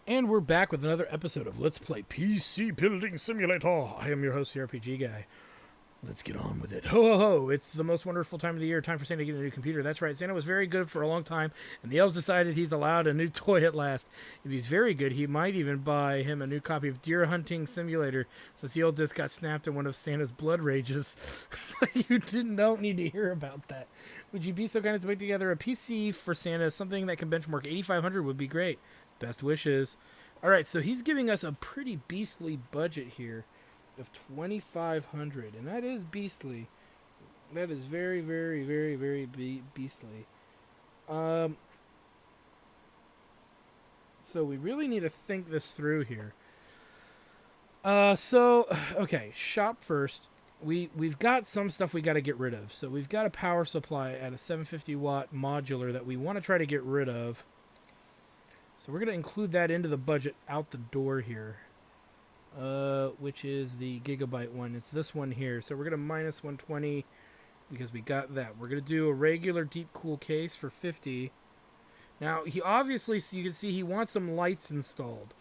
And we're back with another episode of Let's Play PC Building Simulator. I am your host, the RPG Guy. Let's get on with it. Ho ho ho! It's the most wonderful time of the year. Time for Santa to get a new computer. That's right. Santa was very good for a long time, and the elves decided he's allowed a new toy at last. If he's very good, he might even buy him a new copy of Deer Hunting Simulator, since the old disc got snapped in one of Santa's blood rages. But you don't need to hear about that. Would you be so kind as to put together a PC for Santa? Something that can benchmark 8500 would be great. Best wishes. All right, so he's giving us a pretty beastly budget here of 2500, and that is beastly. That is very, very, very, very beastly. So we really need to think this through here. Okay, shop first. We've got some stuff we got to get rid of. So we've got a power supply at a 750 watt modular that we want to try to get rid of. So we're going to include that into the budget out the door here, which is the gigabyte one. It's this one here. So we're going to minus 120 because we got that. We're going to do a regular deep cool case for 50. Now, he obviously, so you can see he wants some lights installed.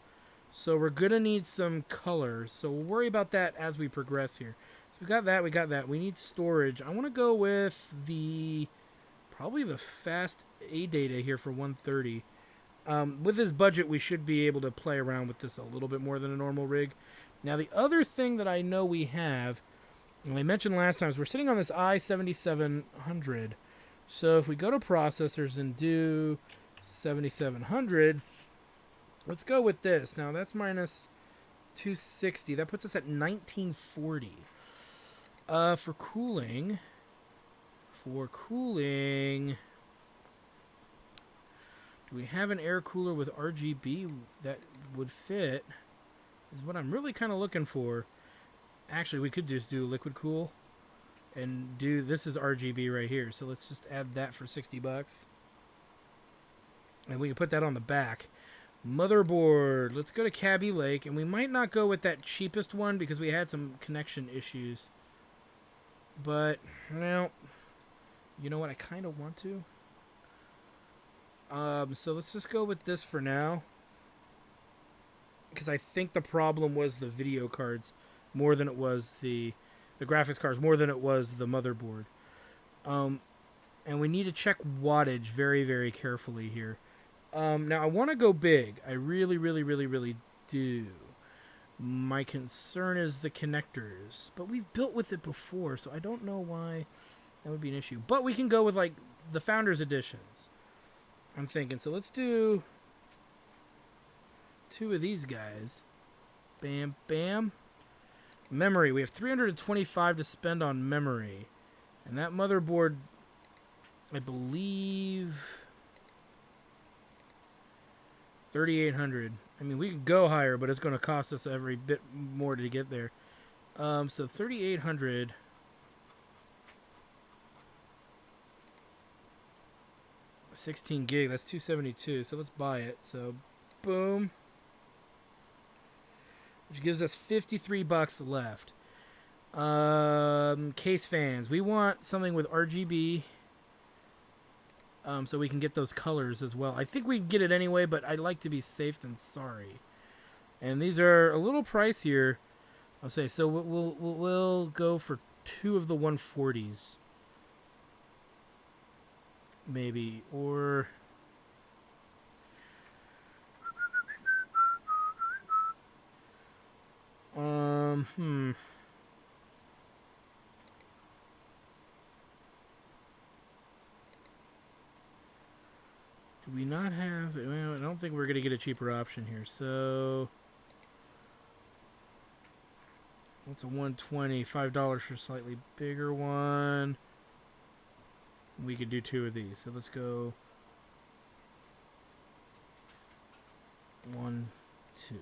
So we're going to need some color. So we'll worry about that as we progress here. So we got that. We got that. We need storage. I want to go with probably the fast ADATA here for 130. With this budget, we should be able to play around with this a little bit more than a normal rig. Now, the other thing that I know we have, and I mentioned last time, is we're sitting on this i7700. So if we go to processors and do 7700, let's go with this. Now, that's minus 260. That puts us at 1940. For cooling... Do we have an air cooler with RGB that would fit? Is what I'm really kind of looking for. Actually, we could just do liquid cool and do, this is RGB right here. So let's just add that for 60 bucks. And we can put that on the back. Motherboard. Let's go to Kaby Lake, and we might not go with that cheapest one because we had some connection issues. But, well, you know what? I kind of want to. So let's just go with this for now. Because I think the problem was the video cards more than it was the graphics cards, more than it was the motherboard. And we need to check wattage very, very carefully here. Now, I want to go big. I really, really, really, really do. My concern is the connectors. But we've built with it before, so I don't know why that would be an issue. But we can go with, like, the Founders Editions. I'm thinking, so let's do 2 of these guys. Bam, bam. Memory. We have 325 to spend on memory. And that motherboard, I believe, 3,800. I mean, we could go higher, but it's going to cost us every bit more to get there. So 3,800. 16 gig, that's 272, so let's buy it. So boom, which gives us 53 bucks left. Case fans, we want something with RGB, so we can get those colors as well. I think we'd get it anyway, but I'd like to be safe than sorry. And these are a little pricier, I'll say. So we'll go for 2 of the 140s. Maybe, or do we not have, well, I don't think we're gonna get a cheaper option here. So what's a 120? $5 for a slightly bigger one. We could do 2 of these. So let's go 1, 2.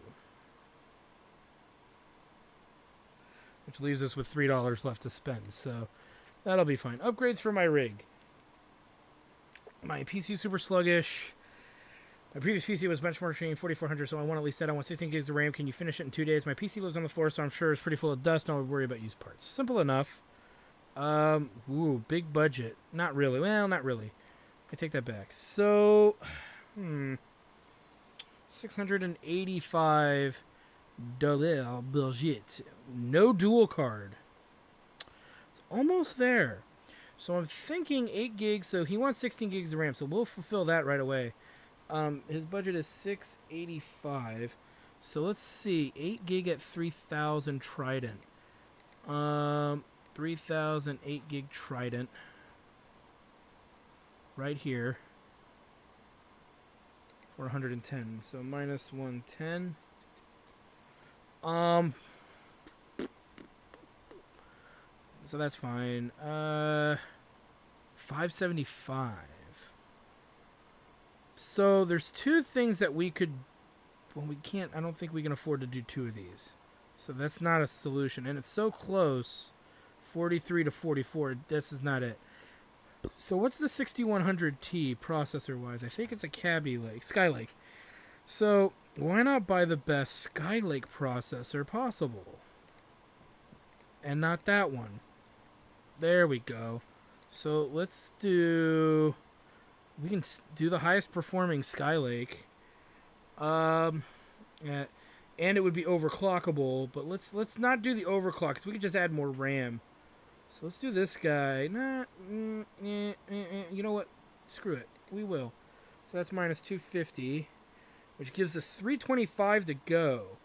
Which leaves us with $3 left to spend. So that'll be fine. Upgrades for my rig. My PC is super sluggish. My previous PC was benchmarking 4400, so I want at least that. I want 16 gigs of RAM. Can you finish it in 2 days? My PC lives on the floor, so I'm sure it's pretty full of dust. Don't worry about used parts. Simple enough. Big budget. Not really. Well, not really. I take that back. So, $685 budget. No dual card. It's almost there. So I'm thinking 8 gigs. So he wants 16 gigs of RAM. So we'll fulfill that right away. His budget is $685. So let's see. 8 gig at 3000 Trident. 3000 8 gig Trident. Right here. 410. So minus 110. So that's fine. 575. So there's two things that we could. Well, we can't. I don't think we can afford to do 2 of these. So that's not a solution, and it's so close. 43 to 44. This is not it. So what's the 6100T processor-wise? I think it's a Skylake. So why not buy the best Skylake processor possible? And not that one. There we go. So let's do... We can do the highest performing Skylake. Yeah, and it would be overclockable, but let's not do the overclock, because we could just add more RAM. So let's do this guy. You know what? Screw it. We will. So that's minus 250, which gives us 325 to go.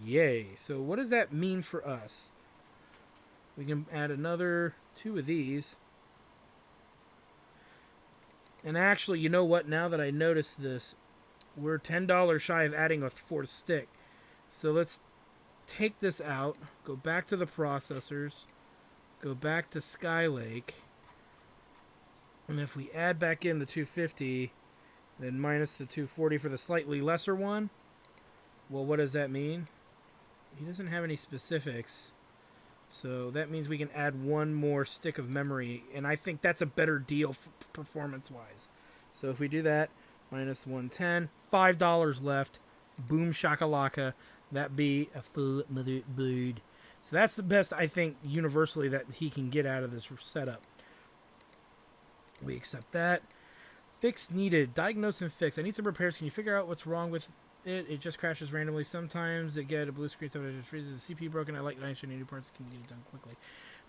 Yay. So what does that mean for us? We can add another 2 of these. And actually, you know what? Now that I noticed this, we're $10 shy of adding a 4th stick. So let's take this out, go back to the processors, go back to Skylake, and if we add back in the 250, then minus the 240 for the slightly lesser one, well, what does that mean? He doesn't have any specifics, so that means we can add 1 more stick of memory, and I think that's a better deal performance-wise. So if we do that, minus 110, $5 left, boom shakalaka, that be a full mother bird. So that's the best, I think, universally that he can get out of this setup. We accept that. Fix needed. Diagnose and fix. I need some repairs. Can you figure out what's wrong with it? It just crashes randomly. Sometimes it get a blue screen. Sometimes it just freezes. The CPU broken. I like nice and new parts. Can you get it done quickly?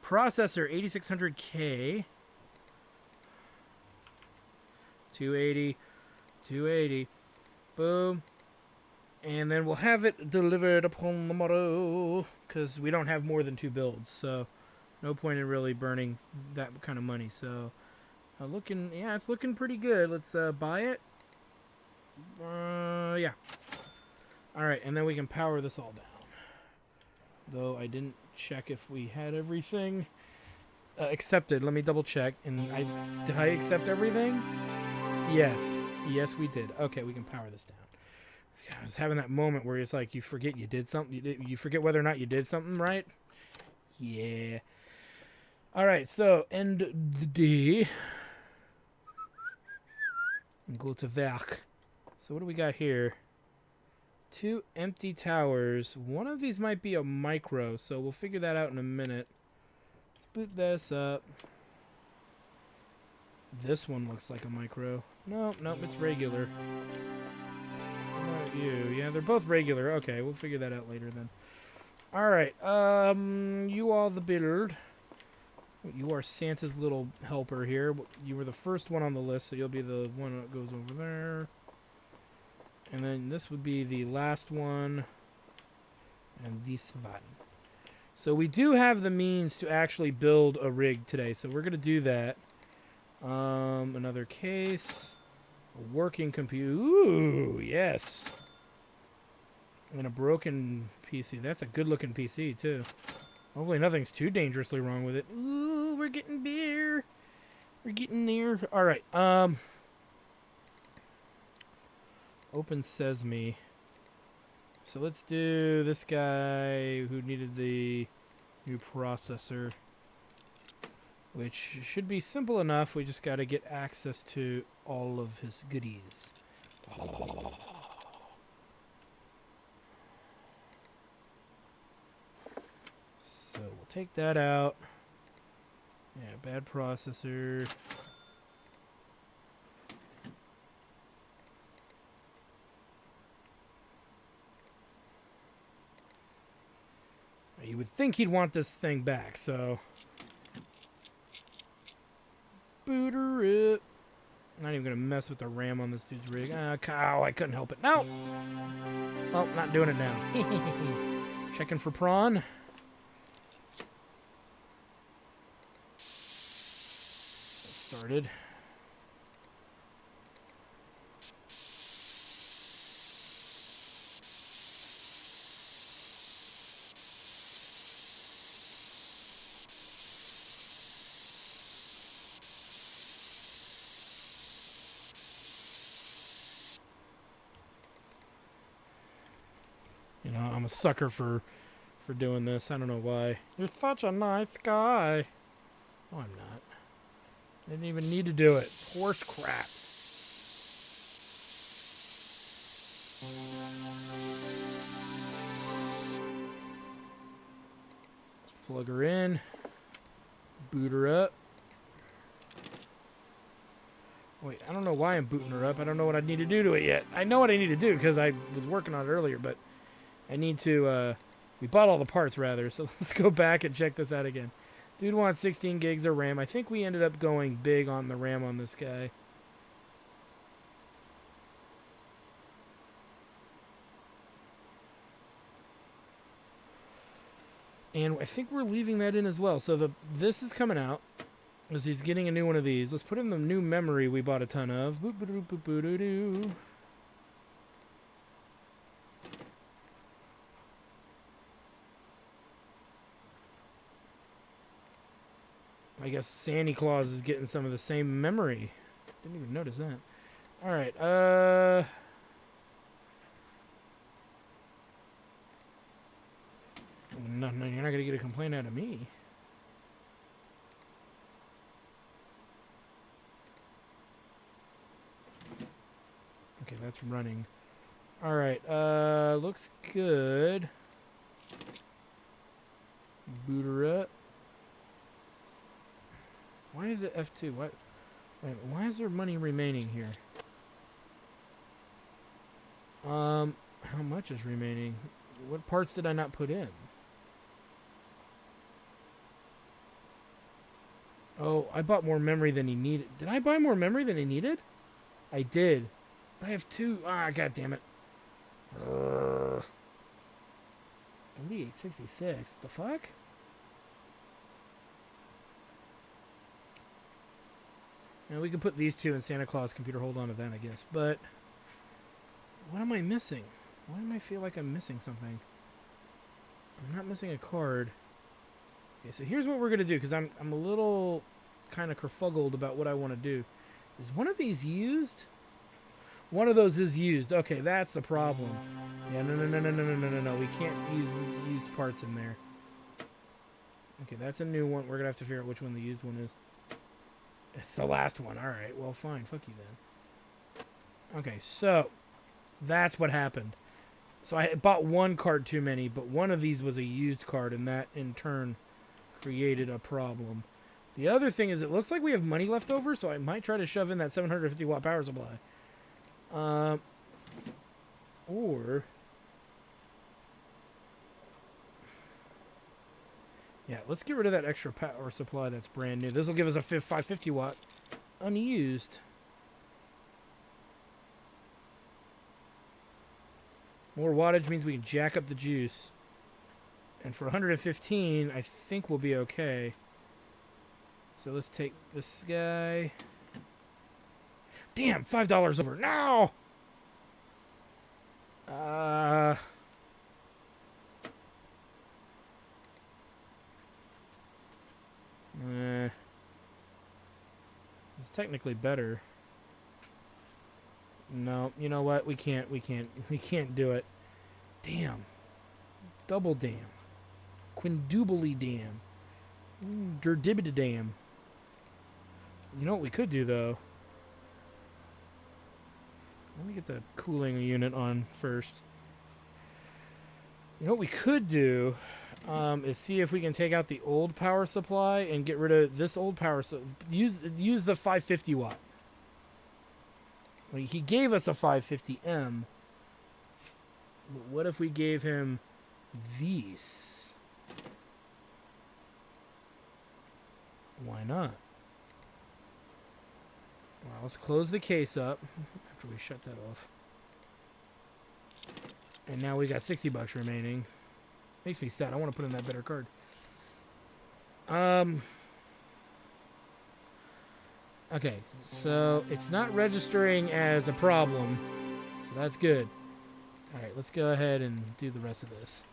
Processor, 8600K. 280. Boom. And then we'll have it delivered upon the morrow, because we don't have more than 2 builds, so no point in really burning that kind of money. So it's looking pretty good. Let's buy it. Yeah. All right, and then we can power this all down. Though I didn't check if we had everything accepted. Let me double check. And did I accept everything? Yes, we did. Okay, we can power this down. I was having that moment where it's like you forget you did something. You forget whether or not you did something right. Yeah. All right. So end the day. And go to werk. So what do we got here? 2 empty towers. One of these might be a micro, so we'll figure that out in a minute. Let's boot this up. This one looks like a micro. Nope, it's regular. You. Yeah, they're both regular. Okay, we'll figure that out later then. Alright, you are the build. You are Santa's little helper here. You were the first one on the list, so you'll be the one that goes over there. And then this would be the last one. And this one. So we do have the means to actually build a rig today, so we're going to do that. Another case. A working computer. Ooh, yes. And a broken PC. That's a good-looking PC, too. Hopefully nothing's too dangerously wrong with it. Ooh, we're getting there. We're getting there. All right. Open Sesame. So let's do this guy who needed the new processor, which should be simple enough. We just got to get access to all of his goodies. So we'll take that out. Yeah, bad processor. You would think he'd want this thing back, so... Booter it. Not even going to mess with the RAM on this dude's rig. Cow, I couldn't help it. No! Oh, not doing it now. Checking for prawn. Started. You know, I'm a sucker for doing this. I don't know why. You're such a nice guy. Oh, I'm not. I didn't even need to do it. Horse crap. Let's plug her in. Boot her up. Wait, I don't know why I'm booting her up. I don't know what I need to do to it yet. I know what I need to do because I was working on it earlier, but I need to, we bought all the parts rather, so let's go back and check this out again. Dude wants 16 gigs of RAM. I think we ended up going big on the RAM on this guy. And I think we're leaving that in as well. So this is coming out as he's getting a new one of these. Let's put in the new memory we bought a ton of. Boop, boop, boop, boop, boop, doo, doo. I guess Santa Claus is getting some of the same memory. Didn't even notice that. All right. No, you're not gonna get a complaint out of me. Okay, that's running. All right. Looks good. Boot her up. Why is it F2? What? Wait, why is there money remaining here? How much is remaining? What parts did I not put in? Oh, I bought more memory than he needed. Did I buy more memory than he needed? I did. But I have two. Ah, god damn it. 3866. The fuck? Now we can put these two in Santa Claus computer. Hold on to that, I guess. But what am I missing? Why do I feel like I'm missing something? I'm not missing a card. Okay, so here's what we're gonna do because I'm a little kind of kerfuggled about what I want to do. Is one of these used? One of those is used. Okay, that's the problem. Yeah, no. We can't use used parts in there. Okay, that's a new one. We're gonna have to figure out which one the used one is. It's the last one. All right. Well, fine. Fuck you then. Okay, so that's what happened. So I bought one card too many, but one of these was a used card, and that in turn created a problem. The other thing is it looks like we have money left over, so I might try to shove in that 750 watt power supply. Or... yeah, let's get rid of that extra power supply that's brand new. This will give us a 550 watt unused. More wattage means we can jack up the juice. And for 115, I think we'll be okay. So let's take this guy. Damn, $5 over. No! It's technically better. No, you know what? We can't do it. Damn. Double damn. Quindubly damn. Derdibida damn. You know what we could do, though? Let me get the cooling unit on first. You know what we could do is see if we can take out the old power supply and get rid of this old power supply. Use the 550 watt. He gave us a 550M. But what if we gave him these? Why not? Well, let's close the case up after we shut that off. And now we got $60 remaining. Makes me sad. I want to put in that better card. Okay, so it's not registering as a problem, so that's good. All right, let's go ahead and do the rest of this.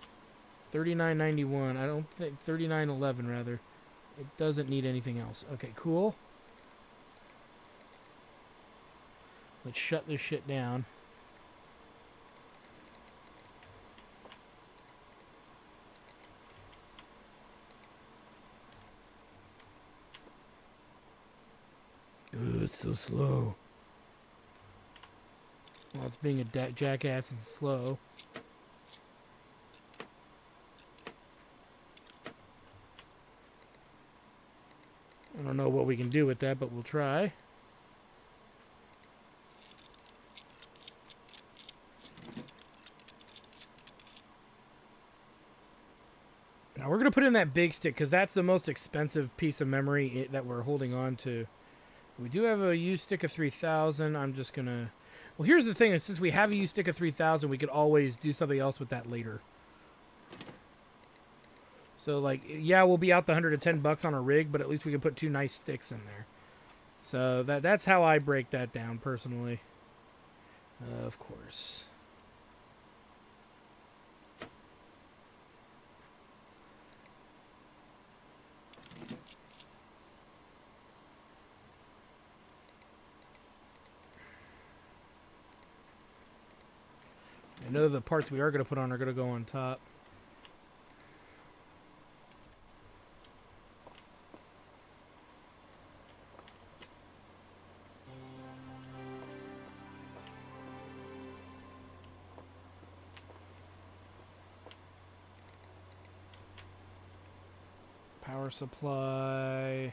39.91. I don't think 39.11 rather. It doesn't need anything else. Okay, cool. Let's shut this shit down. Ooh, it's so slow. Well, it's being a jackass and slow. I don't know what we can do with that, but we'll try. Now we're going to put in that big stick because that's the most expensive piece of memory that we're holding on to. We do have a U-stick of 3000. I'm just going to... Well, here's the thing. Is since we have a U-stick of 3000, we could always do something else with that later. So, like, yeah, we'll be out the $110 on a rig, but at least we can put 2 nice sticks in there. So that's how I break that down, personally. Of course. I know the parts we are going to put on are going to go on top. Power supply.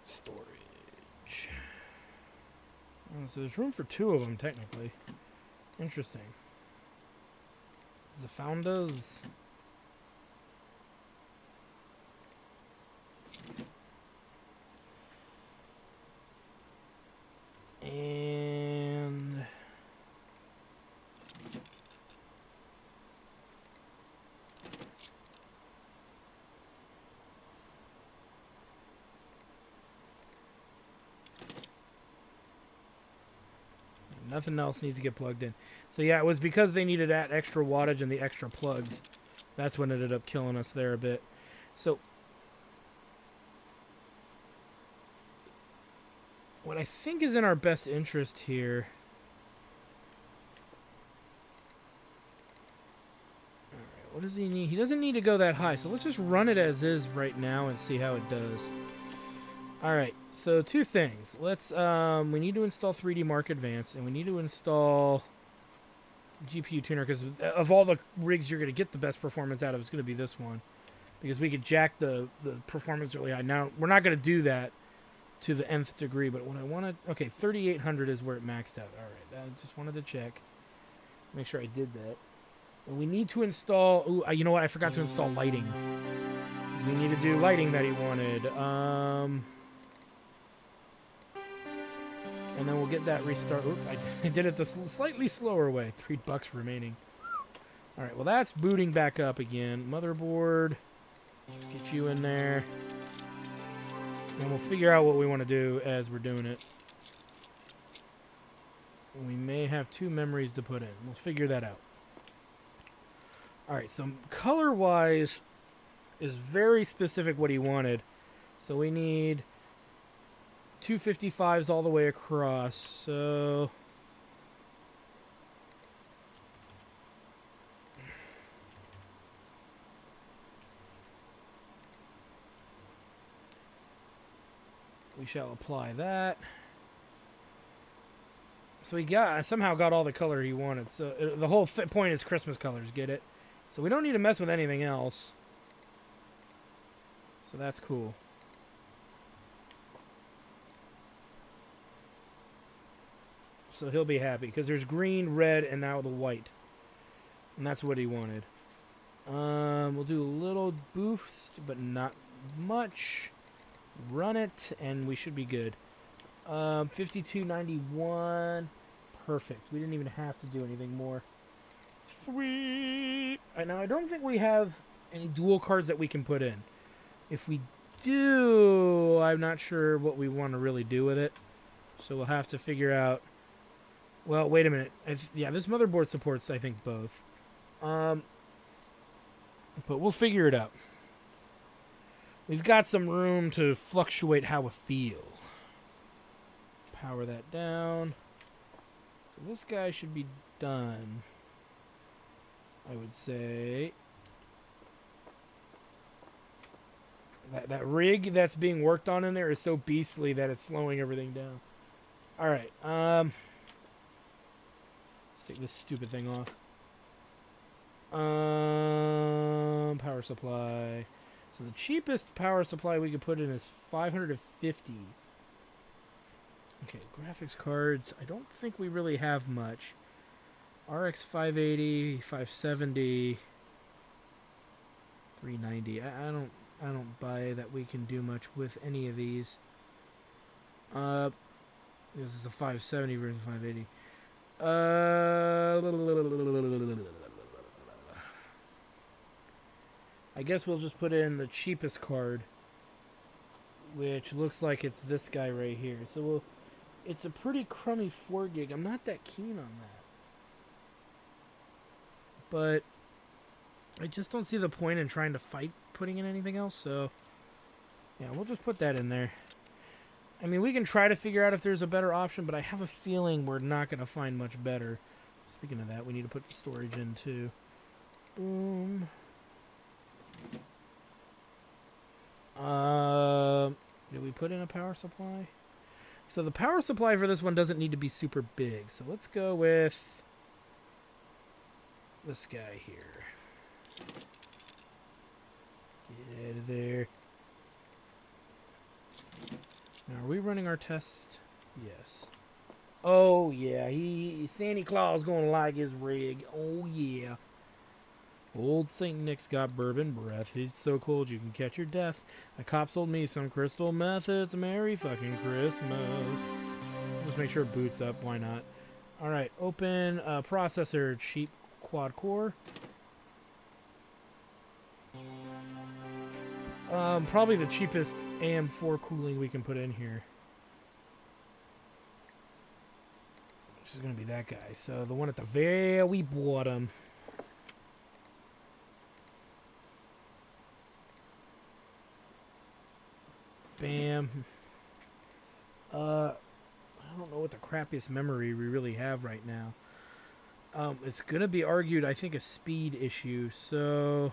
Storage. Oh, so there's room for 2 of them, technically. Interesting. The founders. And... nothing else needs to get plugged in. So yeah, it was because they needed that extra wattage and the extra plugs. That's what ended up killing us there a bit. So what I think is in our best interest here... Alright, what does he need? He doesn't need to go that high, so let's just run it as is right now and see how it does. Alright, so 2 things. Let's, we need to install 3D Mark Advanced, and we need to install GPU Tuner, because of all the rigs you're going to get the best performance out of, it's going to be this one. Because we could jack the performance really high. Now, we're not going to do that to the nth degree, but what I want to... Okay, 3800 is where it maxed out. Alright, I just wanted to check. Make sure I did that. And we need to install... Ooh, you know what? I forgot to install lighting. We need to do lighting that he wanted. And then we'll get that restart. Oop, I did it the slightly slower way. $3 remaining. Alright, well that's booting back up again. Motherboard. Let's get you in there. And we'll figure out what we want to do as we're doing it. We may have 2 memories to put in. We'll figure that out. Alright, so color-wise is very specific what he wanted. So we need 255s all the way across. So we shall apply that. So I somehow got all the color he wanted. So the whole point is Christmas colors, get it? So we don't need to mess with anything else. So that's cool. So he'll be happy because there's green, red, and now the white. And that's what he wanted. We'll do a little boost, but not much. Run it, and we should be good. 5291. Perfect. We didn't even have to do anything more. Sweet. Now, I don't think we have any dual cards that we can put in. If we do, I'm not sure what we want to really do with it. So we'll have to figure out. Well, wait a minute. Yeah, this motherboard supports, I think, both. But we'll figure it out. We've got some room to fluctuate how we feel. Power that down. So this guy should be done, I would say. That rig that's being worked on in there is so beastly that it's slowing everything down. Alright, let's take this stupid thing off. Power supply. So the cheapest power supply we could put in is 550. Okay, graphics cards. I don't think we really have much. RX 580, 570, 390. I don't buy that we can do much with any of these. This is a 570 versus 580. I guess we'll just put in the cheapest card, which looks like it's this guy right here. So it's a pretty crummy 4 gig. I'm not that keen on that. But I just don't see the point in trying to fight putting in anything else. So yeah, we'll just put that in there. I mean, we can try to figure out if there's a better option, but I have a feeling we're not going to find much better. Speaking of that, we need to put the storage in too. Boom. Did we put in a power supply? So the power supply for this one doesn't need to be super big. So let's go with this guy here. Get out of there. Now, are we running our test? Yes. Oh, yeah. Santa Claus gonna like his rig. Oh, yeah. Old St. Nick's got bourbon breath. He's so cold you can catch your death. A cop sold me some crystal meth. It's Merry fucking Christmas. Just make sure it boots up. Why not? All right. Open processor. Cheap quad core. Probably the cheapest AM4 cooling we can put in here. Which is going to be that guy. So the one at the very bottom. Bam. I don't know what the crappiest memory we really have right now. It's going to be argued, I think, a speed issue. So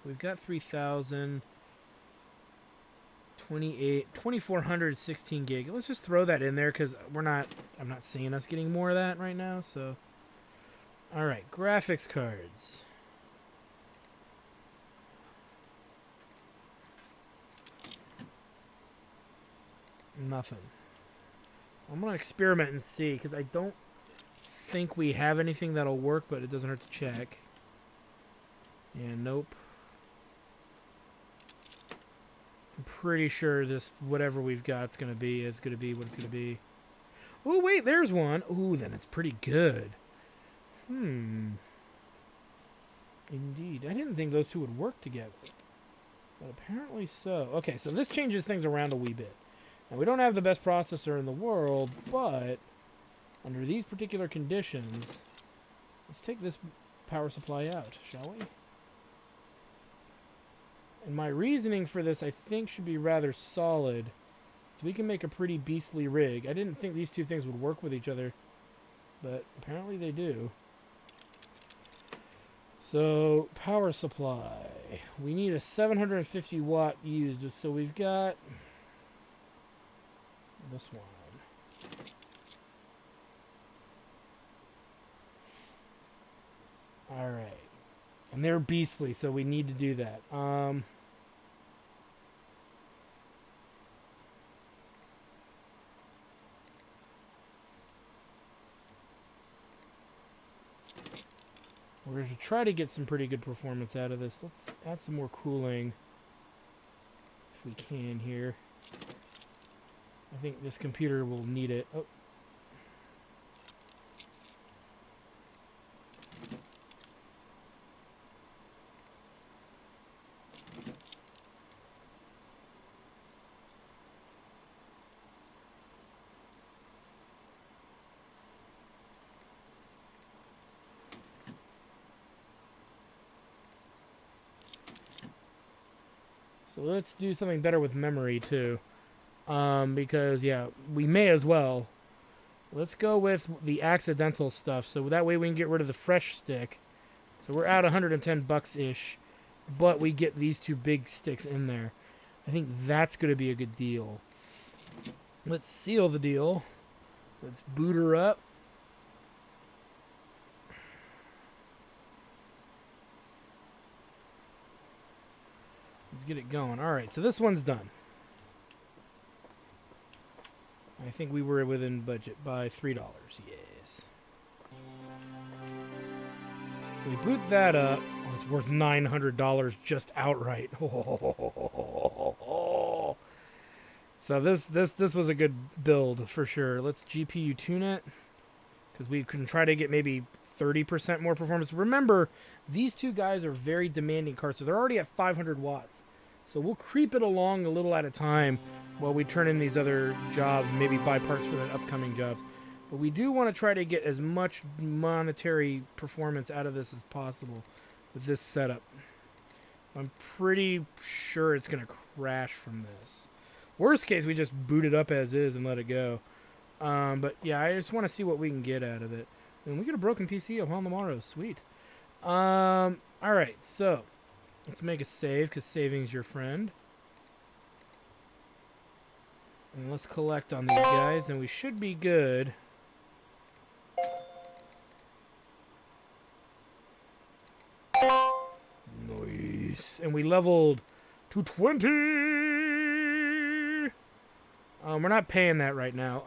we've got 3,000, 28, 2,400, 16 gig. Let's just throw that in there because I'm not seeing us getting more of that right now. So, all right, graphics cards. Nothing. I'm going to experiment and see because I don't think we have anything that'll work, but it doesn't hurt to check. Yeah, nope. I'm pretty sure this, whatever we've got, is going to be what it's going to be. Oh, wait, there's one. Ooh, then it's pretty good. Indeed. I didn't think those two would work together. But apparently so. Okay, so this changes things around a wee bit. Now, we don't have the best processor in the world, but under these particular conditions, let's take this power supply out, shall we? And my reasoning for this, I think, should be rather solid. So we can make a pretty beastly rig. I didn't think these two things would work with each other, but apparently they do. So, power supply. We need a 750 watt used, so we've got this one. Alright. And they're beastly, so we need to do that. We're going to try to get some pretty good performance out of this. Let's add some more cooling if we can here. I think this computer will need it. Oh. So let's do something better with memory too. Because yeah, we may as well. Let's go with the accidental stuff. So that way we can get rid of the fresh stick. So we're out 110 bucks ish, but we get these two big sticks in there. I think that's going to be a good deal. Let's seal the deal. Let's boot her up. Let's get it going. All right, so this one's done. I think we were within budget by $3. Yes. So we boot that up. Oh, it's worth $900 just outright. So this was a good build for sure. Let's GPU tune it because we can try to get maybe 30% more performance. Remember, these two guys are very demanding cards, so they're already at 500 watts. So we'll creep it along a little at a time while we turn in these other jobs and maybe buy parts for the upcoming jobs. But we do want to try to get as much monetary performance out of this as possible with this setup. I'm pretty sure it's going to crash from this. Worst case, we just boot it up as is and let it go. But yeah, I just want to see what we can get out of it. And we get a broken PC upon the morrow. Sweet. All right, so let's make a save because saving's your friend. And let's collect on these guys, and we should be good. Nice. And we leveled to 20. We're not paying that right now.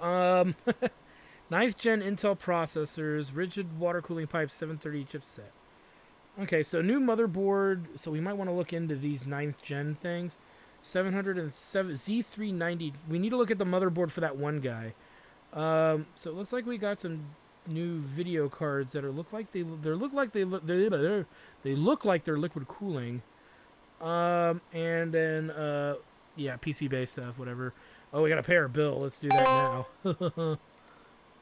9th gen Intel processors, rigid water cooling pipe, 730 chipset. Okay, so new motherboard. So we might want to look into these 9th gen things. 707 Z390. We need to look at the motherboard for that one guy. So it looks like we got some new video cards that look like they're liquid cooling. And then yeah, PC based stuff, whatever. Oh, we gotta pay our bill. Let's do that now. All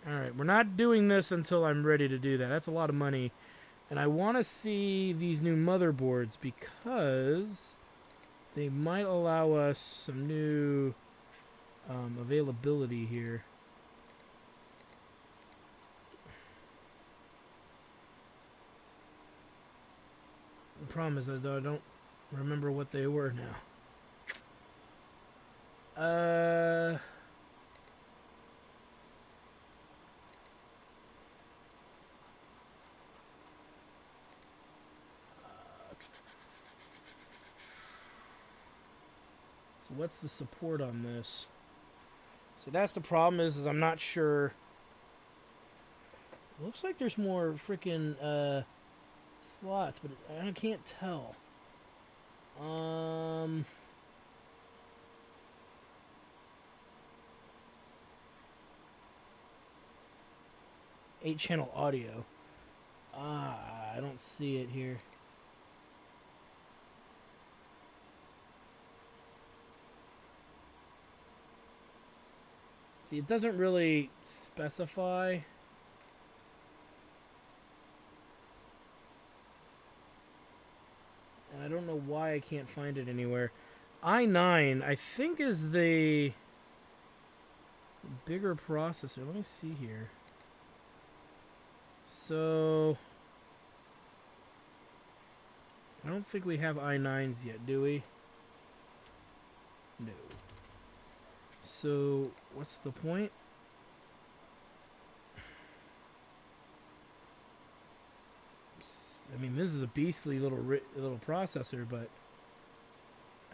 right, we're not doing this until I'm ready to do that. That's a lot of money, and I want to see these new motherboards because they might allow us some new availability here. The problem is that I don't remember what they were now. So what's the support on this? So that's the problem is I'm not sure. It looks like there's more freaking slots, but I can't tell. 8-channel audio. I don't see it here. See, it doesn't really specify. And I don't know why I can't find it anywhere. i9, I think, is the bigger processor. Let me see here. So I don't think we have i9s yet, do we? No. So what's the point? I mean, this is a beastly little processor, but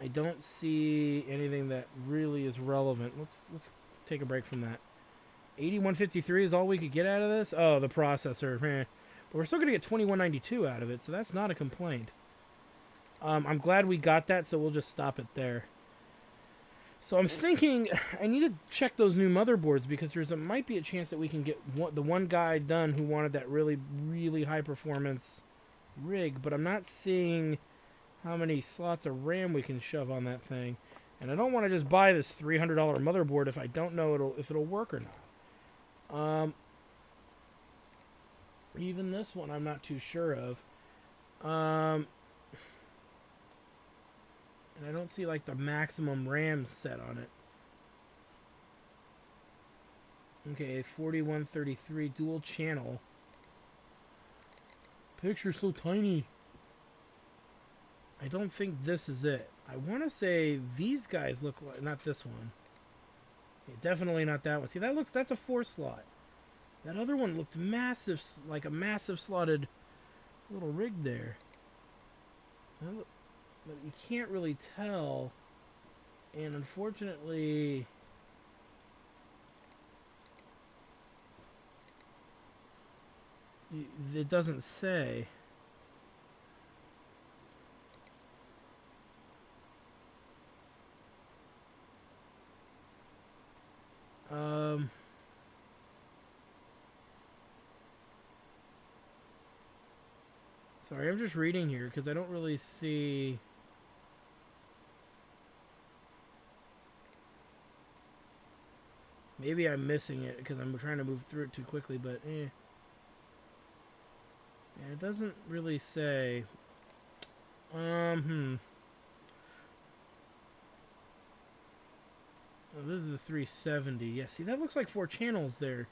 I don't see anything that really is relevant. Let's take a break from that. 8153 is all we could get out of this? Oh, the processor. Man. But we're still going to get 2192 out of it, so that's not a complaint. I'm glad we got that, so we'll just stop it there. So I'm thinking I need to check those new motherboards because might be a chance that we can get the one guy done who wanted that really, really high performance rig, but I'm not seeing how many slots of RAM we can shove on that thing. And I don't want to just buy this $300 motherboard if I don't know if it'll work or not. Even this one I'm not too sure of. And I don't see like the maximum RAM set on it. Okay, 4133 dual channel. Picture's so tiny. I don't think this is it. I want to say these guys look like, not this one. Yeah, definitely not that one. See, that's a 4 slot. That other one looked massive, like a massive slotted little rig there. But you can't really tell. And unfortunately, it doesn't say. Sorry, I'm just reading here because I don't really see. Maybe I'm missing it because I'm trying to move through it too quickly, but Yeah, it doesn't really say. Oh, this is the 370. Yeah, see, that looks like 4 channels there.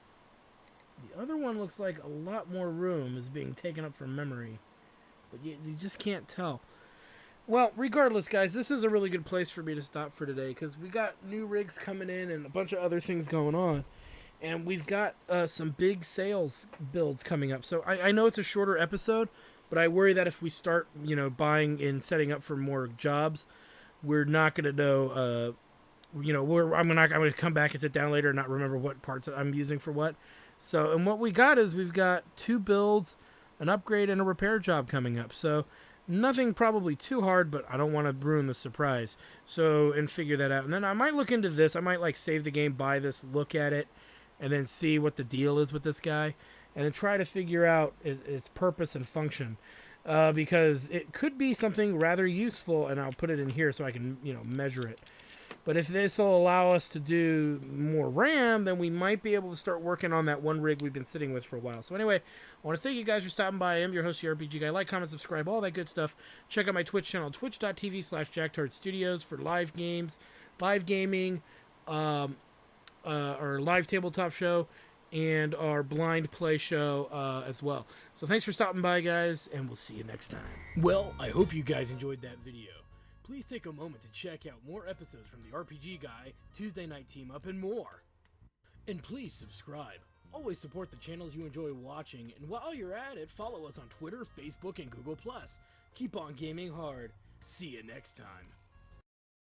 The other one looks like a lot more room is being taken up from memory. But you just can't tell. Well, regardless, guys, this is a really good place for me to stop for today because we got new rigs coming in and a bunch of other things going on. And we've got some big sales builds coming up. So I know it's a shorter episode, but I worry that if we start, buying and setting up for more jobs, we're not going to know, I'm going to come back and sit down later and not remember what parts I'm using for what. So, and what we got is we've got 2 builds, an upgrade, and a repair job coming up. So, nothing probably too hard, but I don't want to ruin the surprise. So, and figure that out. And then I might look into this. I might, save the game, buy this, look at it, and then see what the deal is with this guy. And then try to figure out its purpose and function. Because it could be something rather useful, and I'll put it in here so I can, measure it. But if this will allow us to do more RAM, then we might be able to start working on that one rig we've been sitting with for a while. So anyway, I want to thank you guys for stopping by. I am your host, the RPG Guy. Like, comment, subscribe, all that good stuff. Check out my Twitch channel, twitch.tv/JackTardStudios for live games, live gaming, our live tabletop show, and our blind play show as well. So thanks for stopping by, guys, and we'll see you next time. Well, I hope you guys enjoyed that video. Please take a moment to check out more episodes from the RPG Guy, Tuesday Night Team Up, and more. And please subscribe. Always support the channels you enjoy watching, and while you're at it, follow us on Twitter, Facebook, and Google+. Keep on gaming hard. See you next time.